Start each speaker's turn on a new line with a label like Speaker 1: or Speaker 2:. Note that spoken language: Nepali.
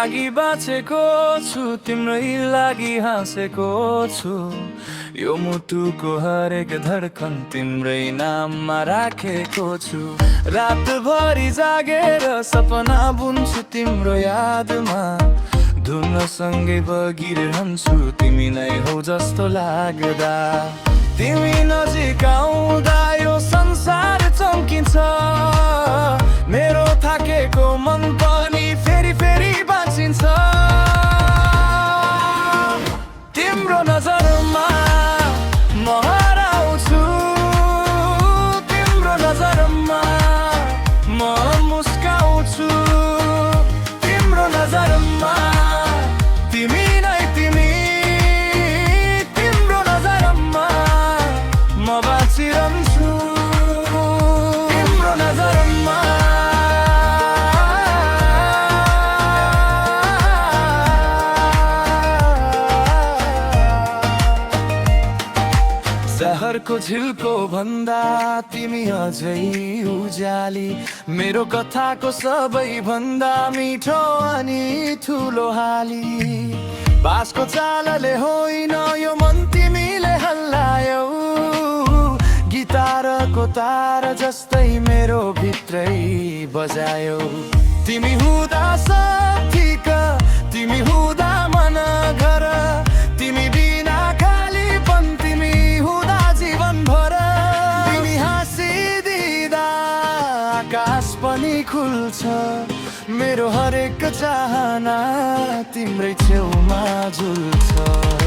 Speaker 1: लागि बाँचेको छु, तिम्रै लागि हाँसेको छु। यो मुटुको हरेक धड्कन तिम्रै नाममा राखेको छु। रातभरि जागेर सपना बुन्छु तिम्रो यादमा, धुनसँगै बगिरहन्छु तिमी नै हौ जस्तो लाग्दा। तिमी नजिक आउँदा यो संसार चम्किन्छ, मेरो थाकेको मन पनि फेरि फेरि बाँचिन्छ। तिम्रो नजरमा म हराउँछु, तिम्रो नजरमा म मुस्काउँछु, तिम्रो नजरमा तिमी नै तिमी, तिम्रो नजरमा म बाँचिरहन्छु, तिम्रो नजरमा। सहरको झिल्को भन्दा तिमी अझै उज्याली, मेरो कथाको सबै भन्दा मिठो अनि ठुलो हाली। बाँसको चालले होइन यो मन तिमीले हल्लायौ, गिटारको तार जस्तै मेरो भित्रै बजायौ। तिमी हुँदा सब ठिक, तिमी हुँदा मन घर, तिमी बिना खालीपन, तिमी हुँदा जीवनभर। तिमी हाँसिदिँदा आकाश पनि खुल्छ, मेरो हरेक चाहना तिम्रै छेउमा झुल्छ।